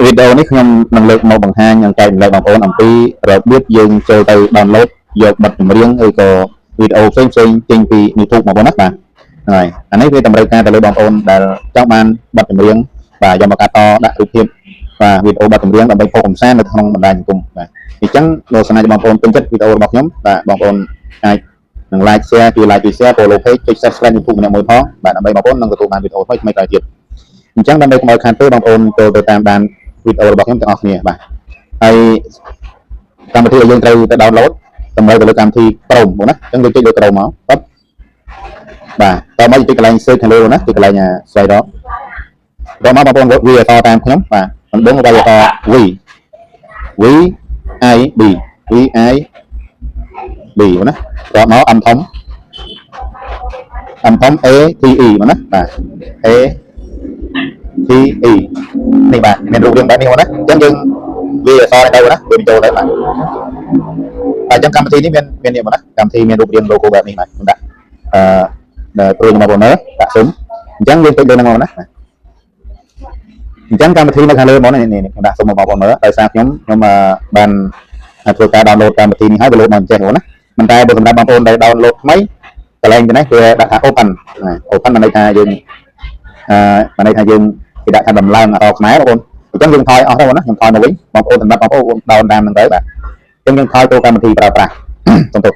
វីដេអូនេះខ្ញុំនឹងលើកមកបង្ហាញនិងចែករំលែកបងប្អូនអំពីរបៀបយើងចូលទៅ download យកបទចម្រៀងឬក៏វីដេអូផ្សេងៗចេញពី YouTube មកបងណាបាទហើយអានេះវាតម្រូវការទៅលើបងប្អូនដែលចង់បានបទចម្រៀងបាទយកមកកាត់តដាក់រូបភាពបាទវីដេអូបទចម្រៀងដើម្បីផុសកម្សាន្តនៅក្នុងបណ្ដាញសង្គមបាទអញ្ចឹងបើសិនជាបងប្អូនពេញចិត្តវីដេអូរបស់ខ្ញុំបាទបងប្អូនអាចនឹង like share ពី like ពី share follow page ចុច subscribe YouTube ម្នាក់មួយផងបាទដើម្បីបងប្អូននឹងទទួលបានវីដេអូថ្មីៗក្រោយទៀតអញ្ចឹងដើម្បីកុំឲ្យខាតពេលបងប្អូនចូលទៅតាមដានវីដេអូរបស់ខ្ញុំទាំងអស់គ្នាបាទហើយកម្មវិធីដែលយើងត្រូវទៅ download តម្រូវទៅលើកម្មវិធី Chrome បងណាអញ្ចឹងយើងចុចលើ Chrome មកបាទតើមកចុចកន្លែង search ខាងលើណាគឺកន្លែងស្វែងរកដល់មកបងប្អូនវាអតាមខ្ញុំបាទដំបូងវាអ V I B V I B បងណាដល់មកអំធំ A T E បងណាបាទ A T E នេះបាទមានរូបរាងបែបនេះបងណាអញ្ចឹងយើងវាអទៅណាវាចូលទៅបាទអញ្ចឹងកម្មវិធីនេះមាននេះបងណាកម្មវិធីមានរូបរាង logo បែបនេះបាទខ្ញុំដាក់ដែលព្រួយមកបងមើលដាក់ស៊ុំអញ្ចឹងយើងទៅលើហ្នឹងមកណាអញ្ចឹងកម្មវិធីនៅខាងលើបងនេះខ្ញុំដាក់ស៊ុំមកបងប្អូនមើលដោយសារខ្ញុំបានធ្វើការ download កម្មវិធីនេះហើយវាលោតមកអញ្ចឹងបងណាមិនតែបើសម្រាប់បងប្អូនដែល download ថ្មីកន្លែងនេះគឺដាក់ថា open បានន័យថាយើងបានន័យថាយើងគេដាក់ថាដំឡើងអរខ្មែរបងប្អូនអញ្ចឹងយើងថយអស់ទៅបងណាខ្ញុំថយមកវិញបងប្អូនសម្រាប់បងប្អូន download តាមហ្នឹងទៅបាទអញ្ចឹងយើងថយទៅកម្មវិធីប្រើប្រាស់សំទោស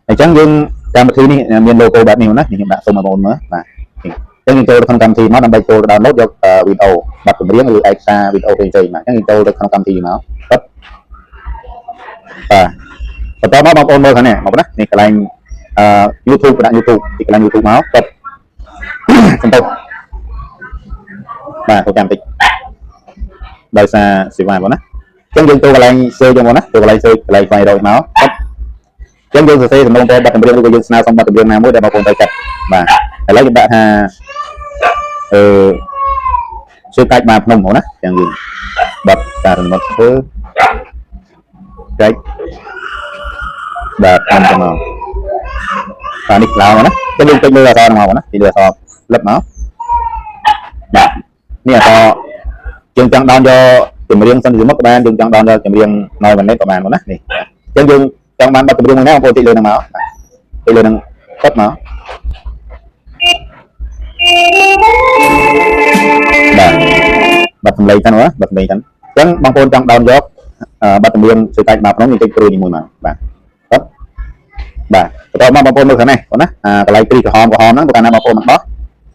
អញ្ចឹងយើងកម្មវិធីនេះមាន logo បែបនេះណាខ្ញុំដាក់ស៊ុំមកបងប្អូនមើលបាទអញ្ចឹងយើងចូលទៅក្នុងកម្មវិធីមកដើម្បីចូលទៅ download យកវីដេអូបទចម្រៀងឬឯកសារវីដេអូផ្សេងៗបាទអញ្ចឹងយើងចូលទៅក្នុងកម្មវិធីមកបាទបន្តមកបងប្អូនមើលខាងនេះមកណានេះកន្លែងYouTube ដាក់ YouTube ទីកន្លែង YouTube មកបាទសំទោសបាទចូលចាំតិចដោយសារសេវាបងណាអញ្ចឹងយើងចូលកន្លែង search យើងបងណាចូលកន្លែង search កន្លែង find រកមកបាទអញ្ចឹងយើងសរសេរសំណួរបទចម្រៀងឬក៏យើងស្នើសុំបទចម្រៀងណាមួយដែលបងប្អូនត្រូវកាត់បាទឥឡូវយើងដាក់ថាសួរកាច់បាទភ្នំបងណាអញ្ចឹងយើងបទការរំលឹកធ្វើកាច់បាទតាមទៅមកបាទនេះឡើងណាអញ្ចឹងយើងចុចលើអក្សរហ្នឹងមកណាទីលើអក្សរលឹបមកបាទនេះអក្សរយើងចង់ដោនយកចម្រៀងសិនពីមុខក៏បានយើងចង់ដោនយកចម្រៀងណយវ៉ានិតក៏បានបងណានេះអញ្ចឹងយើងចង់បានបទចម្រៀងមួយណាបងប្អូនទីលើហ្នឹងមកទីលើហ្នឹងកត់មកបាទបទសម្លេងហ្នឹងណាបទសម្លេងហ្នឹងអញ្ចឹងបងប្អូនចង់ដោនយកបទចម្រៀងសួរកាច់បាទភ្នំយើងចុចព្រួយនីមួយមកបាទបាទបន្តមកបងប្អូនមើលខាងនេះបងណាកន្លែងគ្រីក្រហមហ្នឹងបើកាលណាបងប្អូនមិនដោះ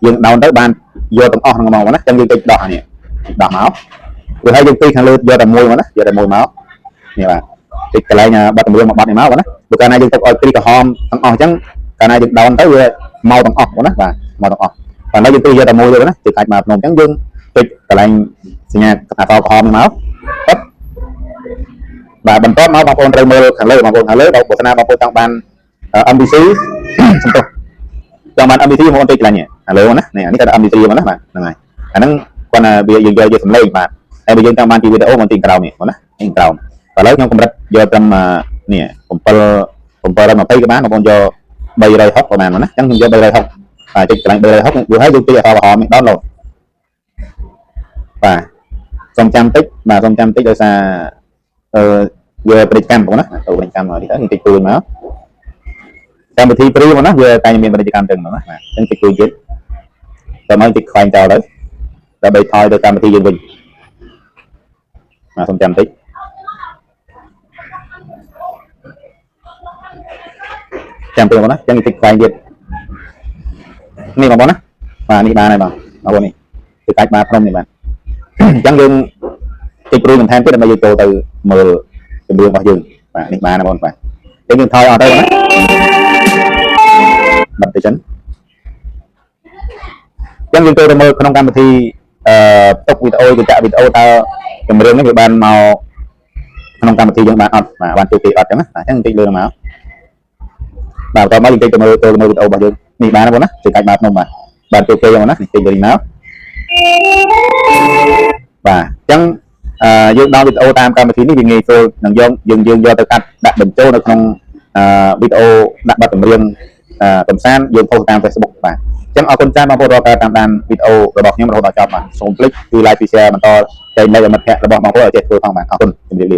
យើងដោនទៅបានយកទាំងអស់ហ្នឹងមកណាអញ្ចឹងយើងទៅដោះនេះដោះមកព្រោះហើយយើងទីខាងលើយកតែមួយមកណាយកតែមួយមកនេះបាទទីកន្លែងប័ណ្ណចម្រៀងមកប័ណ្ណនេះមកបងណាបើកាលណាយើងទុកឲ្យគ្រីក្រហមទាំងអស់អញ្ចឹងកាលណាយើងដោនទៅវាមកទាំងអស់បងណាបាទមកទាំងអស់តែឡើយយើងទីយកតែមួយទេណាទីកាច់មកភ្នំអញ្ចឹងយើងទុកកន្លែងសញ្ញាអក្សរក្រហមនេះមកបាទបន្តមកបងប្អូនត្រូវមើលខាងលើបងប្អូនខាងលើបើសិនណាបងប្អូនចង់បាន MPC សំទោសចង់បាន MPC មកទៅកន្លែងនេះឥឡូវណានេះអានេះតែ MPC មកណាបាទហ្នឹងហើយអាហ្នឹងគាត់ថាវាយើងយកសំឡេងបាទហើយបើយើងចង់បានជាវីដេអូមកទីក្រោមនេះបងណាទីក្រោមឥឡូវខ្ញុំកម្រិតយកត្រឹមនេះ720ក៏បានបងប្អូនយក360ប្រហែលណាអញ្ចឹងខ្ញុំយក360បាទចុចកន្លែង360វាហើយយើងទីអក្សរក្រហមនេះដោនឡូតបាទសូមចាំតិចបាទសូមចាំតិចដោយសារវាបរិកម្មបងណាទៅបរិកម្មមកនេះទៅតិចទួយមកកម្មវិធីព្រីមកណាវាតែមានបរិកម្មចឹងមកណាអញ្ចឹងតិចទួយទៀតតើមកតិចខ្វែងចោលទៅដើម្បីថយទៅកម្មវិធីយើងវិញបាទសូមចាំតិចចាំទៅបងណាអញ្ចឹងតិចខ្វែងទៀតនេះបងប្អូនណាបាទនេះបានហើយបងប្អូននេះគឺកាច់បាទខ្ញុំនេះបាទអញ្ចឹងយើងតិចព្រួយបន្ថែមទៀតដើម្បីយើងចូលទៅមើលចម្រៀងរបស់យើងបាទនេះបានណាបងបាទអញ្ចឹងយើងថយអត់ទៅណាបាត់ទៅចឹងអញ្ចឹងយើងចូលទៅមើលក្នុងកម្មវិធីទុកវីដេអូទៅចាក់វីដេអូតើចម្រៀងនេះវាបានមកក្នុងកម្មវិធីយើងបានអត់បាទបានជួយគេអត់ចឹងណាអញ្ចឹងតិចលើមកបាទបន្តមកយើងតិចទៅមើលវីដេអូរបស់យើងនេះបានណាបងណាជួយកាច់បាទខ្ញុំបាទជួយគេចឹងណាតិចលើមកបាទអញ្ចឹងយើងដោនវីដេអូតាមកម្មវិធីនេះវាងាយស្រួលនឹងយើងយកទៅកាត់ដាក់បញ្ចូលនៅក្នុងវីដេអូដាក់បទចម្រៀងកំសាន្តយើងផុសតាម Facebook បាទ ចឹងអរគុណច្រើនបងប្អូនដែលតាមដានវីដេអូរបស់ខ្ញុំរហូតដល់ចប់បាទសូមភ្លេចគឺ like share បន្តចែកលេខឲ្យមិត្តភក្តិរបស់បងប្អូនឲ្យចេះធ្វើផងបាទអរគុណជម្រាបលា